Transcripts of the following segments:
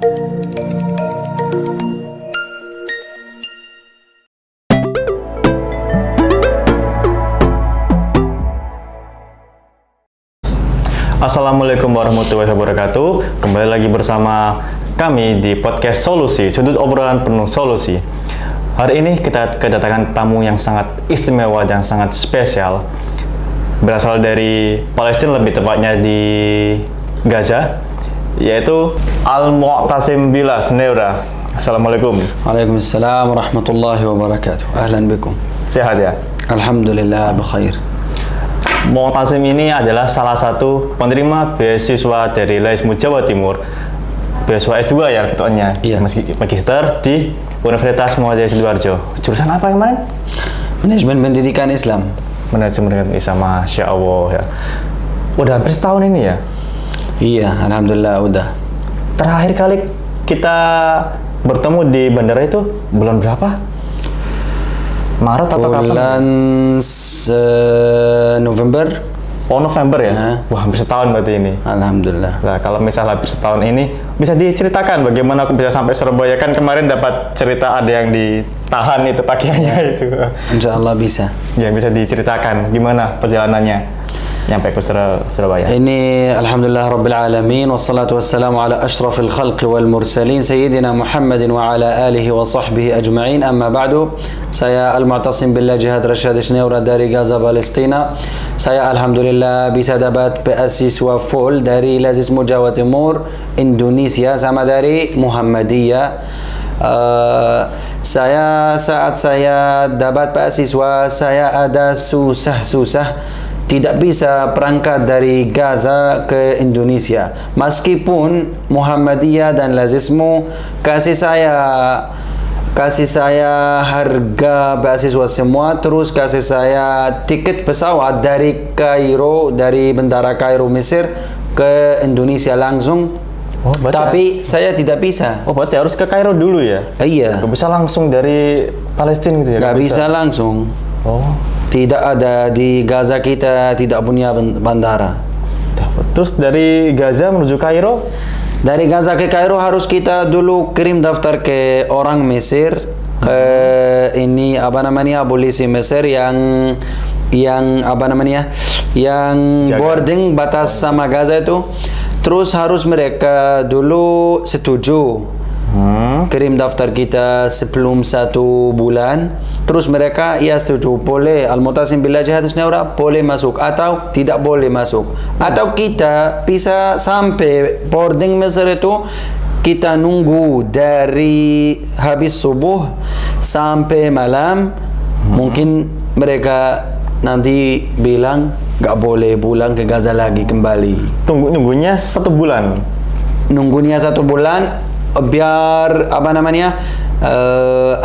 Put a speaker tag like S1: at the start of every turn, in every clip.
S1: Assalamualaikum warahmatullahi wabarakatuh. Kembali lagi bersama kami di podcast Solusi, sudut obrolan penuh solusi. Hari ini kita kedatangan tamu yang sangat istimewa dan sangat spesial. Berasal dari Palestina, lebih tepatnya di Gaza, yaitu Al-Mu'tasim Bilas Neura. Assalamualaikum.
S2: Waalaikumsalam warahmatullahi wabarakatuh. Ahlan bikum.
S1: Sehat ya?
S2: Alhamdulillah bikhair.
S1: Mu'tasim ini adalah salah satu penerima beasiswa dari LAISMU Jawa Timur, beasiswa S2 ya betulnya,
S2: Iya.
S1: Magister di Universitas Muhammadiyah Sidoarjo. Jurusan apa kemarin?
S2: Manajemen Pendidikan Islam.
S1: Manajemen Islam, Masya Allah ya. Udah hampir setahun ini ya?
S2: Iya, alhamdulillah udah.
S1: Terakhir kali kita bertemu di bandara itu bulan berapa? Maret atau kapan?
S2: Bulan November.
S1: Oh, November ya?
S2: Nah.
S1: Wah, hampir setahun berarti ini.
S2: Alhamdulillah.
S1: Nah, kalau misalnya hampir setahun ini, bisa diceritakan bagaimana aku bisa sampai Surabaya? Kan kemarin dapat cerita ada yang ditahan itu pakaiannya itu.
S2: Insya Allah bisa.
S1: Ya, bisa diceritakan gimana perjalanannya nyampe ke Surabaya.
S2: Ini alhamdulillah rabbil alamin wassalatu wassalamu ala asyrafil khalqi wal mursalin sayyidina Muhammadin wa ala alihi wa sahbihi ajma'in. Amma ba'du. Saya Al-Mu'tasim Billah Jihad Rashad Neura dari Gaza, Palestina. Saya alhamdulillah bisa dapat beasiswa full dari LAISMU Jawa Timur, Indonesia, sama dari Muhammadiyah. Saat saya dapat beasiswa, saya ada susah-susah, tidak bisa berangkat dari Gaza ke Indonesia. Meskipun Muhammadiyah dan LAISMU kasih saya harga beasiswa semua, terus kasih saya tiket pesawat dari Kairo, dari bandara Kairo Mesir ke Indonesia langsung.
S1: Oh,
S2: Tapi saya tidak bisa.
S1: Oh, berarti harus ke Kairo dulu ya?
S2: Iya.
S1: Gak bisa langsung dari Palestina gitu ya?
S2: Nggak bisa langsung.
S1: Oh.
S2: Tidak ada di Gaza, kita tidak punya bandara.
S1: Terus dari Gaza menuju Kairo?
S2: Dari Gaza ke Kairo harus kita dulu kirim daftar ke orang Mesir, ke ini apa namanya, polisi Mesir yang apa namanya, yang
S1: Jaga.
S2: boarding batas sama Gaza itu. Terus harus mereka dulu setuju. Kirim daftar kita sebelum 1 bulan. Terus mereka ya setuju, boleh Al-Mu'tasim Billah Jihad Neura boleh masuk atau tidak boleh masuk. Atau kita bisa sampai boarding Mesir itu, kita nunggu dari habis subuh sampai malam. Mungkin mereka nanti bilang gak boleh pulang ke Gaza lagi kembali.
S1: Nunggunya 1 bulan?
S2: Nunggunya 1 bulan biar apa namanya,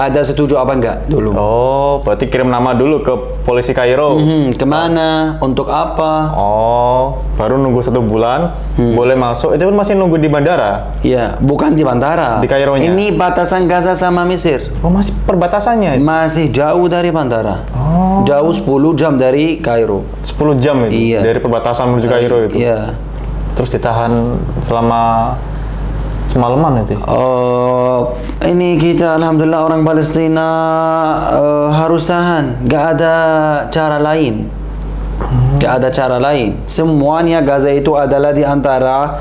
S2: ada setuju apa enggak dulu.
S1: Oh, berarti kirim nama dulu ke polisi Kairo.
S2: Kemana, untuk apa.
S1: Oh, baru nunggu 1 bulan, boleh masuk. Itu pun masih nunggu di bandara?
S2: Ya, bukan di bandara.
S1: Di Kaironya?
S2: Ini batasan Gaza sama Mesir.
S1: Oh, masih perbatasannya?
S2: Masih jauh dari bandara.
S1: Oh.
S2: Jauh 10 jam dari Kairo.
S1: 10 jam itu?
S2: Iya.
S1: Dari perbatasan menuju Kairo itu?
S2: Iya.
S1: Terus ditahan selama semalaman itu?
S2: Ini kita alhamdulillah orang Palestina harus tahan. Gak ada cara lain. Gak ada cara lain. Semuanya Gaza itu adalah di antara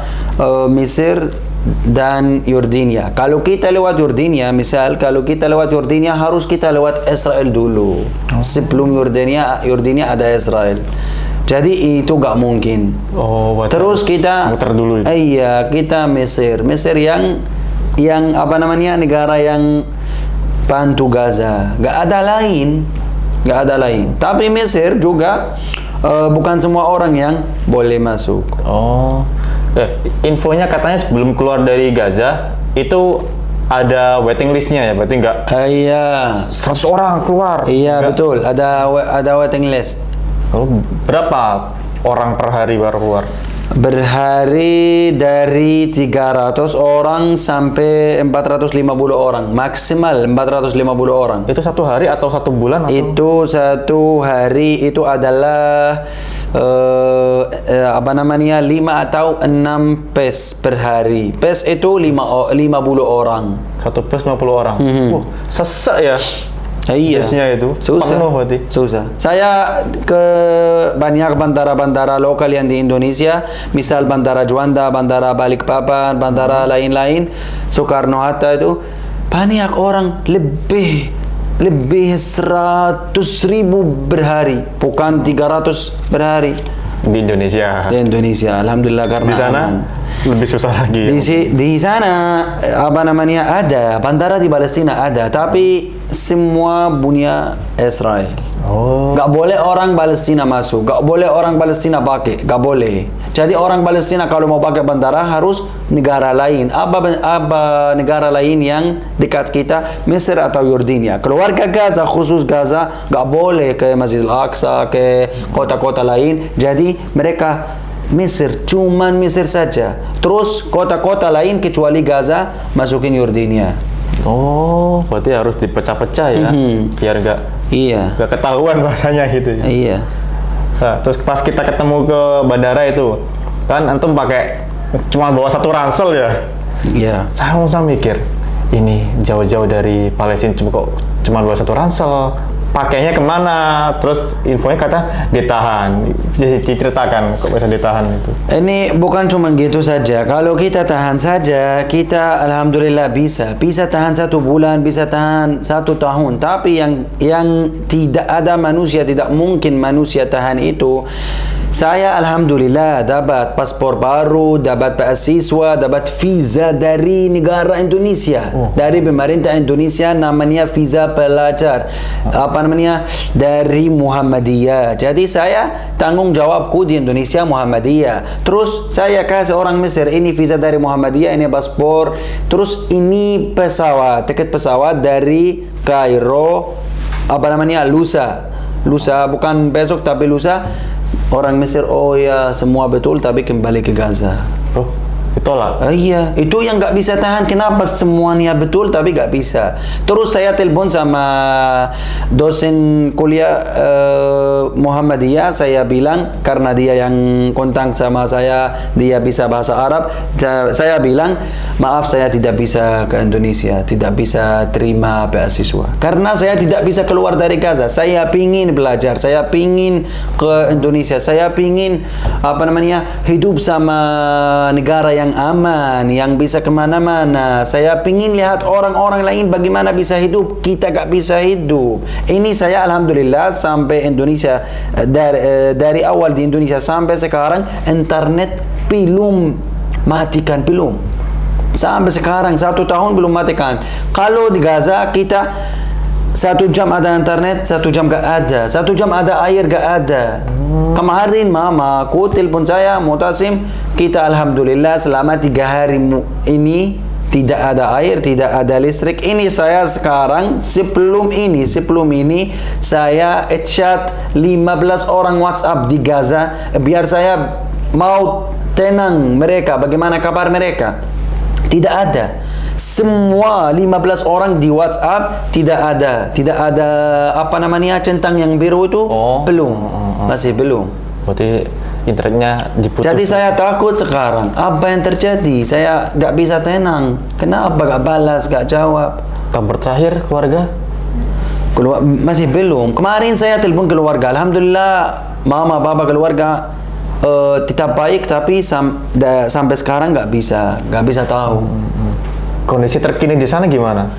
S2: Mesir dan Yordania. Kalau kita lewat Yordania, misal kalau kita lewat Yordania harus kita lewat Israel dulu. Sebelum Yordania ada Israel. Jadi itu gak mungkin.
S1: Oh,
S2: terus kita
S1: muter dulu itu?
S2: Iya, kita Mesir yang apa namanya, negara yang bantu Gaza. Gak ada lain. Tapi Mesir juga bukan semua orang yang boleh masuk.
S1: Oh, infonya katanya sebelum keluar dari Gaza itu ada waiting listnya ya, berarti nggak?
S2: Iya.
S1: 100 orang keluar?
S2: Iya,
S1: Nggak?
S2: betul. Ada waiting list.
S1: Oh, berapa orang per hari baru keluar?
S2: Berhari dari 300 orang sampai 450 orang. Maksimal 450 orang.
S1: Itu satu hari atau satu bulan atau?
S2: Itu satu hari itu adalah apa namanya 5 atau 6 pes per hari. Pes itu 50 orang.
S1: Satu plus 50 orang. Wah, sesak ya.
S2: Iya.
S1: Pesnya itu.
S2: Susah.
S1: Penuh berarti.
S2: Susah. Saya ke banyak bandara-bandara lokal yang di Indonesia, misal Bandara Juanda, Bandara Balikpapan, bandara lain-lain, Soekarno-Hatta itu banyak orang lebih 100.000 berhari, bukan 300 berhari
S1: Di Indonesia.
S2: di Indonesia. Alhamdulillah karena
S1: Di sana
S2: aman.
S1: lebih susah lagi.
S2: Di sana apa namanya ada bandara di Palestina ada, tapi semua punya Israel.
S1: Oh.
S2: Gak boleh orang Palestina masuk, gak boleh orang Palestina pakai, gak boleh. Jadi orang Palestina kalau mau pakai bandara harus negara lain. Apa negara lain yang dekat kita, Mesir atau Yordania. Keluarga Gaza, khusus Gaza, gak boleh ke Masjid Al-Aqsa, ke kota-kota lain. Jadi mereka Mesir, cuman Mesir saja. Terus kota-kota lain kecuali Gaza masukin Yordania.
S1: Oh, berarti harus dipecah-pecah ya, biar
S2: Iya.
S1: nggak ketahuan bahasanya gitu ya.
S2: Iya.
S1: Nah, terus pas kita ketemu ke bandara itu, kan antum pakai cuma bawa satu ransel ya.
S2: Iya.
S1: Saya mikir, ini jauh-jauh dari Palestina cuma bawa satu ransel, pakainya kemana? Terus infonya kata ditahan. Jadi diceritakan kok bisa ditahan itu.
S2: Ini bukan cuma gitu saja. Kalau kita tahan saja, kita alhamdulillah bisa tahan 1 bulan, bisa tahan 1 tahun. Tapi yang tidak ada manusia, tidak mungkin manusia tahan itu. Saya alhamdulillah dapat paspor baru, dapat beasiswa, dapat visa dari negara Indonesia, dari pemerintah Indonesia, namanya visa pelajar. Apa namanya? Dari Muhammadiyah. Jadi saya tanggung jawabku di Indonesia Muhammadiyah. Terus saya kasih orang Mesir, ini visa dari Muhammadiyah, ini paspor. Terus ini pesawat, tiket pesawat dari Kairo, apa namanya? Lusa, bukan besok tapi lusa. Orang Mesir, oh ya semua betul, tapi kembali ke Gaza.
S1: Oh, ditolak.
S2: Iya, itu yang nggak bisa tahan. Kenapa semuanya betul tapi nggak bisa? Terus saya telepon sama dosen kuliah Muhammadiyah. Saya bilang karena dia yang kontak sama saya, dia bisa bahasa Arab. Saya bilang maaf, saya tidak bisa ke Indonesia, tidak bisa terima beasiswa karena saya tidak bisa keluar dari Gaza. Saya pingin belajar, saya pingin ke Indonesia, saya pingin apa namanya hidup sama negara yang aman, yang bisa kemana-mana. Saya pingin lihat orang-orang lain bagaimana bisa hidup, kita gak bisa hidup. Ini saya alhamdulillah sampai Indonesia, dari awal di Indonesia sampai sekarang internet belum matikan, belum. Sampai sekarang 1 tahun belum matikan. Kalau di Gaza kita 1 jam ada internet, 1 jam gak ada, 1 jam ada air gak ada. Kemarin mama aku telepon saya, Mutasim, kita alhamdulillah selama 3 hari ini tidak ada air, tidak ada listrik. Ini saya sekarang sebelum ini saya chat 15 orang WhatsApp di Gaza biar saya mau tenang mereka, bagaimana kabar mereka. Tidak ada. Semua 15 orang di WhatsApp tidak ada apa namanya centang yang biru itu. Belum. Masih belum.
S1: Berarti internetnya diputus.
S2: Jadi saya takut sekarang. Apa yang terjadi? Saya gak bisa tenang. Kenapa gak balas, gak jawab?
S1: Kabar terakhir keluarga?
S2: Masih belum. Kemarin saya telepon keluarga. Alhamdulillah mama, papa, keluarga tetap baik, tapi sampai sekarang nggak bisa tahu.
S1: Kondisi terkini di sana gimana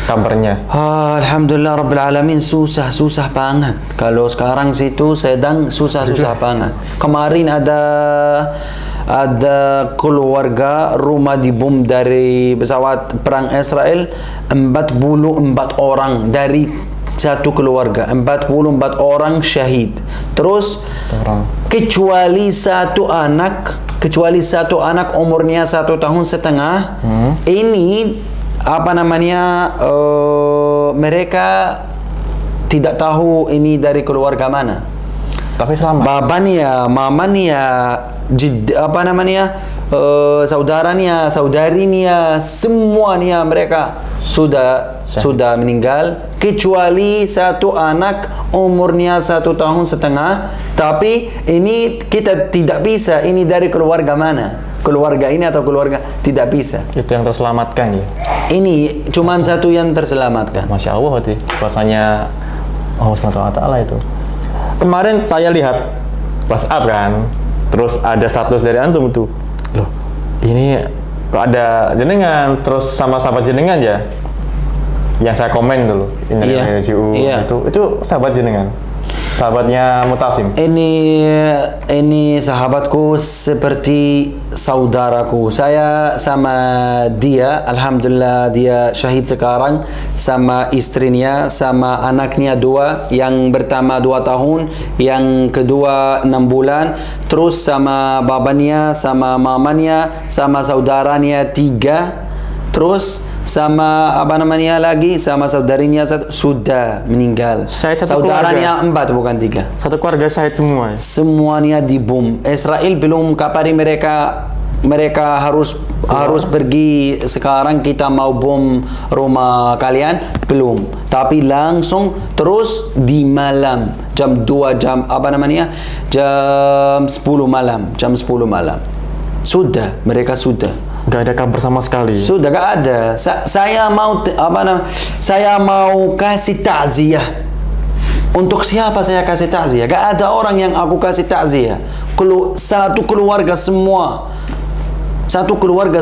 S1: kabarnya?
S2: Alhamdulillah Rabbil Alamin, susah banget. Kalau sekarang situ sedang susah banget. Kemarin ada keluarga rumah dibom dari pesawat perang Israel, 44 orang dari satu keluarga, 44 orang syahid. Terus kecuali satu anak umurnya 1,5 tahun. Ini apa namanya mereka tidak tahu ini dari keluarga mana.
S1: Tapi selamat.
S2: Babanya, mamanya, apa namanya, saudaranya, saudarinya, semuanya mereka sudah meninggal, kecuali satu anak umurnya 1,5 tahun. Tapi ini kita tidak bisa, ini dari keluarga mana? Keluarga ini atau keluarga tidak bisa.
S1: Itu yang terselamatkan ya.
S2: Ini cuma satu yang terselamatkan.
S1: Masya Allah hati. Kuasanya Allah SWT itu. Kemarin saya lihat WhatsApp kan, terus ada status dari antum itu. Loh, ini kok ada jenengan, terus sama sahabat jenengan ya? Yang saya komen dulu,
S2: Iya. Iya.
S1: itu sahabat jenengan. Sahabatnya Mutasim.
S2: Ini sahabatku seperti saudaraku. Saya sama dia, alhamdulillah dia syahid sekarang, sama istrinya, sama anaknya 2, yang pertama 2 tahun, yang kedua 6 bulan, terus sama babanya, sama mamanya, sama saudaranya 3, terus sama apa namanya lagi, sama saudarinya sudah meninggal.
S1: Saya satu
S2: Saudaranya 4 bukan 3.
S1: Satu keluarga syahid semua.
S2: Semuanya dibom. Israel belum kapari mereka harus pergi sekarang, kita mau bom rumah kalian, belum. Tapi langsung terus di malam jam 2 jam jam 10 malam. Sudah mereka sudah.
S1: Gak ada kabar sama sekali.
S2: Sudah gak ada. Saya mau kasih takziah. Untuk siapa saya kasih takziah? Gak ada orang yang aku kasih takziah. Satu keluarga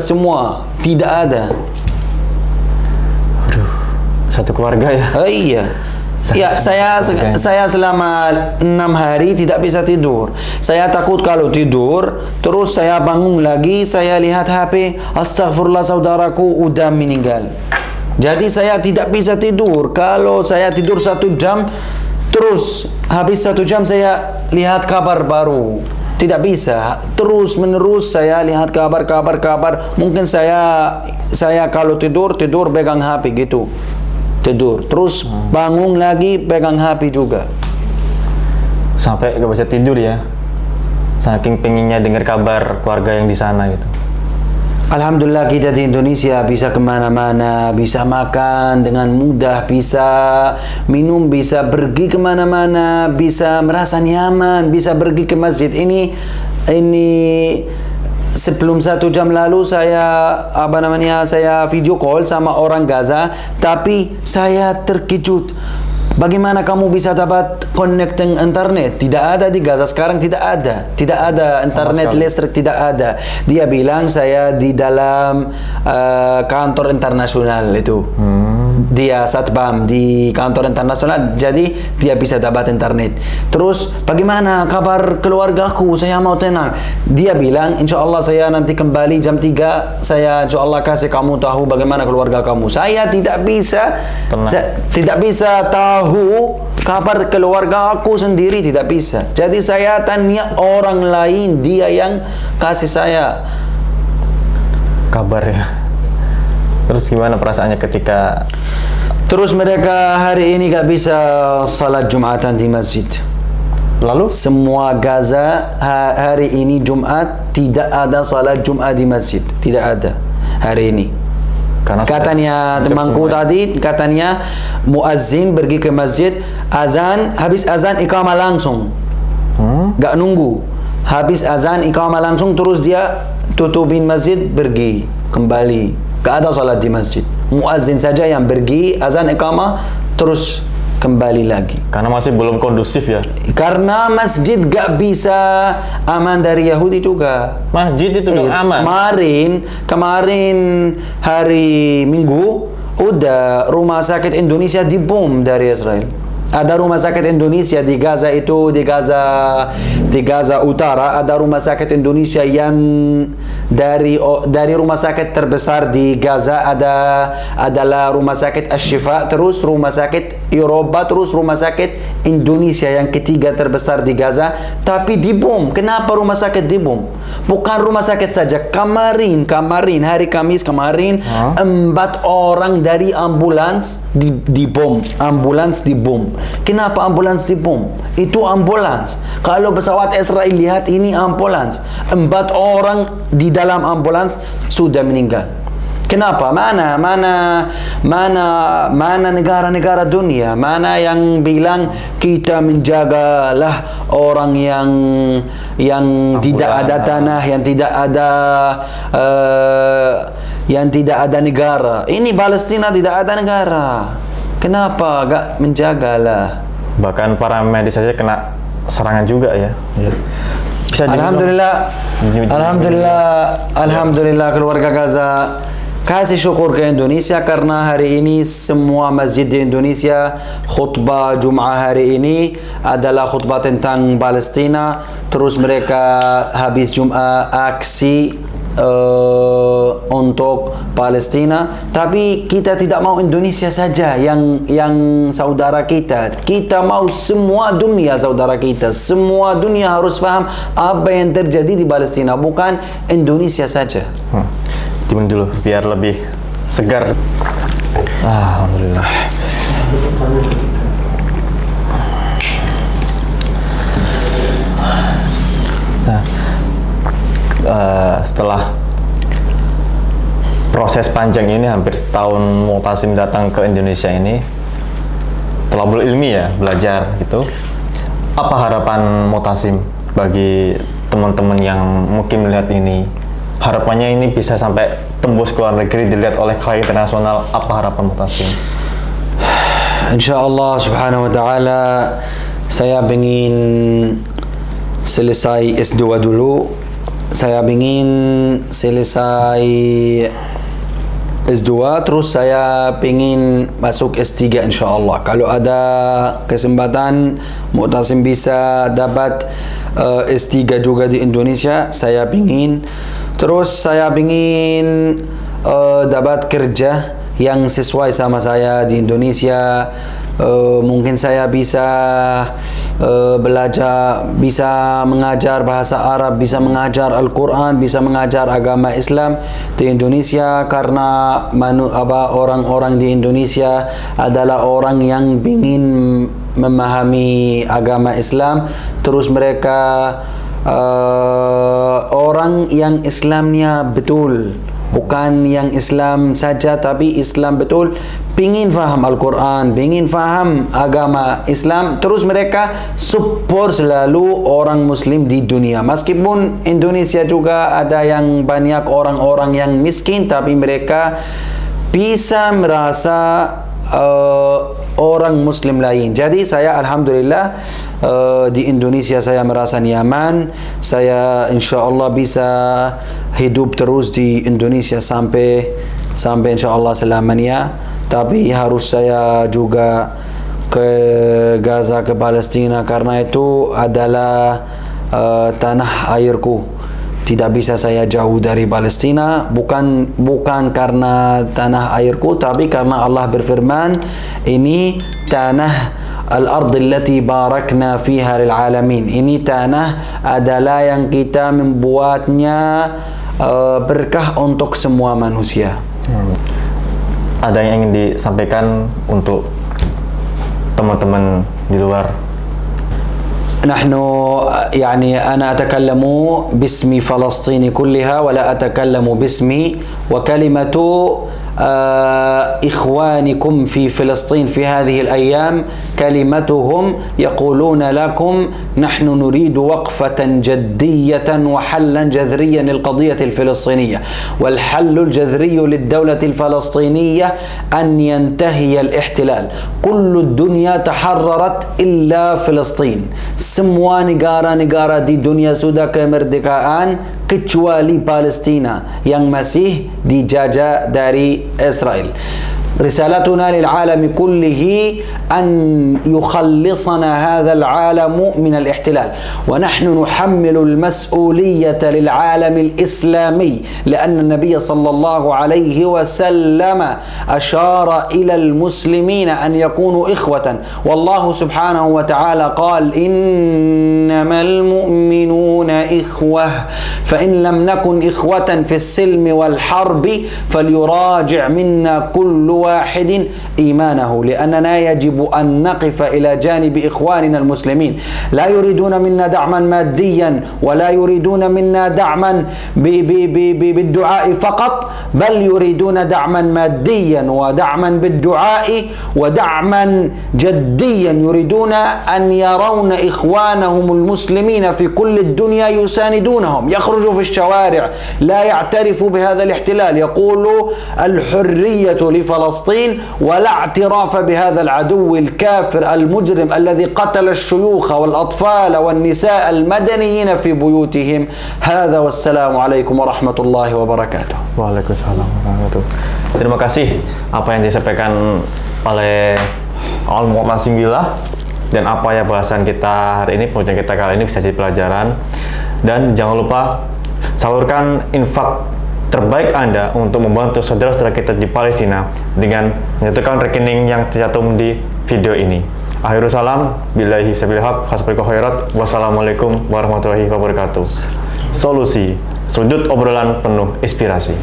S2: semua. Tidak ada.
S1: Aduh, satu keluarga ya.
S2: Iya. Ya, saya selama 6 hari tidak bisa tidur. Saya takut kalau tidur, terus saya bangun lagi, saya lihat HP, astagfirullah saudaraku udah meninggal. Jadi saya tidak bisa tidur. Kalau saya tidur 1 jam, terus habis 1 jam saya lihat kabar baru. Tidak bisa. Terus menerus saya lihat kabar. Mungkin saya kalau tidur pegang HP gitu. Tidur, terus bangun lagi pegang HP juga.
S1: Sampai gak bisa tidur ya. Saking pengennya dengar kabar keluarga yang di sana gitu.
S2: Alhamdulillah kita di Indonesia bisa kemana-mana, bisa makan dengan mudah, bisa minum, bisa pergi kemana-mana, bisa merasa nyaman, bisa pergi ke masjid. Ini sebelum 1 jam lalu saya video call sama orang Gaza, tapi saya terkejut. Bagaimana kamu bisa dapat connecting internet? Tidak ada di Gaza sekarang, tidak ada internet, listrik tidak ada. Dia bilang saya di dalam kantor internasional itu. Dia satpam di kantor internasional, jadi dia bisa dapat internet. Terus bagaimana kabar keluargaku? Saya mau tenang. Dia bilang insya Allah saya nanti kembali jam 3, saya insya Allah kasih kamu tahu bagaimana keluarga kamu. Saya tidak bisa tahu kabar keluarga aku sendiri, tidak bisa. Jadi saya tanya orang lain, dia yang kasih saya
S1: kabar ya. Terus gimana perasaannya ketika
S2: terus mereka hari ini gak bisa salat Jumatan di masjid?
S1: Lalu
S2: semua Gaza hari ini Jumat tidak ada salat Jumat di masjid, tidak ada hari ini. Karena katanya temanku tadi, katanya muazzin pergi ke masjid, azan, habis azan iqamah langsung, gak nunggu. Habis azan iqamah langsung, terus dia tutupin masjid, pergi kembali. Gak ada salat di masjid. Muazzin saja yang pergi, azan iqamah, terus kembali lagi.
S1: Karena masih belum kondusif ya.
S2: Karena masjid gak bisa aman dari Yahudi juga.
S1: Masjid itu gak aman.
S2: Kemarin hari Minggu udah rumah sakit Indonesia dibom dari Israel. Ada rumah sakit Indonesia di Gaza itu, di Gaza Utara, ada rumah sakit Indonesia yang dari rumah sakit terbesar di Gaza adalah rumah sakit Asy-Syifa, terus rumah sakit Eropa, terus rumah sakit Indonesia yang ketiga terbesar di Gaza, tapi dibom. Kenapa rumah sakit dibom? Bukan rumah sakit saja. Kemarin hari Kamis kemarin, 4 orang dari ambulans dibom. Ambulans dibom. Kenapa ambulans dibom? Itu ambulans. Kalau pesawat Israel lihat ini ambulans. 4 orang di dalam ambulans sudah meninggal. Kenapa? Mana negara-negara dunia? Mana yang bilang kita menjagalah orang yang tidak ada tanah, yang tidak ada negara. Ini Palestina tidak ada negara. Kenapa gak menjagalah?
S1: Bahkan para medis saja kena serangan juga ya. Bisa
S2: Alhamdulillah keluarga Gaza. Kasih syukur ke Indonesia karena hari ini semua masjid di Indonesia khutbah Jum'ah hari ini adalah khutbah tentang Palestina. Terus mereka habis Jum'ah aksi untuk Palestina. Tapi kita tidak mau Indonesia saja yang saudara kita. Kita mau semua dunia saudara kita. Semua dunia harus paham apa yang terjadi di Palestina, bukan Indonesia saja.
S1: Timun dulu biar lebih segar. Alhamdulillah. Nah, setelah proses panjang ini, hampir setahun Mu'tasim datang ke Indonesia ini, telah berilmi ya, belajar gitu. Apa harapan Mu'tasim bagi teman-teman yang mungkin melihat ini? Harapannya ini bisa sampai tembus ke luar negeri, dilihat oleh klien internasional. Apa harapan Mu'tasim?
S2: InsyaAllah subhanahu wa ta'ala, saya ingin selesai S2 dulu. Saya ingin selesai S2, terus saya ingin masuk S3 insyaAllah. Kalau ada kesempatan Mu'tasim bisa dapat S3 juga di Indonesia, saya ingin. Terus saya ingin dapat kerja yang sesuai sama saya di Indonesia. Mungkin saya bisa belajar, bisa mengajar bahasa Arab, bisa mengajar Al-Quran, bisa mengajar agama Islam di Indonesia, karena orang-orang di Indonesia adalah orang yang ingin memahami agama Islam. Terus mereka orang yang Islamnya betul, bukan yang Islam saja tapi Islam betul, pingin faham Al-Quran, pingin faham agama Islam. Terus mereka support selalu orang Muslim di dunia. Meskipun Indonesia juga ada yang banyak orang-orang yang miskin, tapi mereka bisa merasa orang Muslim lain. Jadi saya alhamdulillah di Indonesia saya merasa nyaman. Saya insyaAllah bisa hidup terus di Indonesia sampai insyaAllah selamanya. Tapi harus saya juga ke Gaza, ke Palestina, karena itu adalah tanah airku. Tidak bisa saya jauh dari Palestina, bukan karena tanah airku, tapi karena Allah berfirman, ini tanah al-ard allati barakna fiha lil alamin. Ini tanah adalah yang kita membuatnya berkah untuk semua manusia.
S1: Ada yang ingin disampaikan untuk teman-teman di luar?
S2: نحن يعني أنا أتكلم باسم فلسطين كلها ولا أتكلم باسمي، وكلمة إخوانكم في فلسطين في هذه الأيام كلمتهم يقولون لكم نحن نريد وقفة جدية وحلا جذريا للقضية الفلسطينية، والحل الجذري للدولة الفلسطينية أن ينتهي الاحتلال. كل الدنيا تحررت إلا فلسطين. Semua negara-negara di dunia sudah kemerdekaan kecuali Palestina yang masih dijajah dari Israel. رسالتنا للعالم كله أن يخلصنا هذا العالم من الاحتلال، ونحن نحمل المسؤولية للعالم الإسلامي، لأن النبي صلى الله عليه وسلم أشار إلى المسلمين أن يكونوا إخوة، والله سبحانه وتعالى قال إنما المؤمنون إخوة، فإن لم نكن إخوة في السلم والحرب فليراجع منا كل واحد إيمانه، لأننا يجب أن نقف إلى جانب إخواننا المسلمين. لا يريدون منا دعما ماديا، ولا يريدون منا دعما بالدعاء فقط، بل يريدون دعما ماديا ودعما بالدعاء ودعما جديا، يريدون أن يرون إخوانهم المسلمين في كل الدنيا يساندونهم، يخرجوا في الشوارع لا يعترفوا بهذا الاحتلال، يقولوا الحرية لفلسطين ولا اعتراف بهذا العدو الكافر المجرم الذي قتل الشيوخ والأطفال والنساء المدنيين في بيوتهم. هذا والسلام عليكم ورحمة الله وبركاته.
S1: Waalaikumsalam warahmatullahi. Terima kasih apa yang disampaikan oleh Al-Mu'min Simbilah, dan apa ya bahasan kita hari ini, pembelajaran kita kali ini bisa jadi pelajaran. Dan jangan lupa salurkan infak terbaik Anda untuk membantu saudara-saudara kita di Palestina dengan menyatukan rekening yang tercantum di video ini. Akhirul salam, billahi sabilil haq, hasbiqul khairat, wassalamualaikum warahmatullahi wabarakatuh. Solusi, sudut obrolan penuh inspirasi.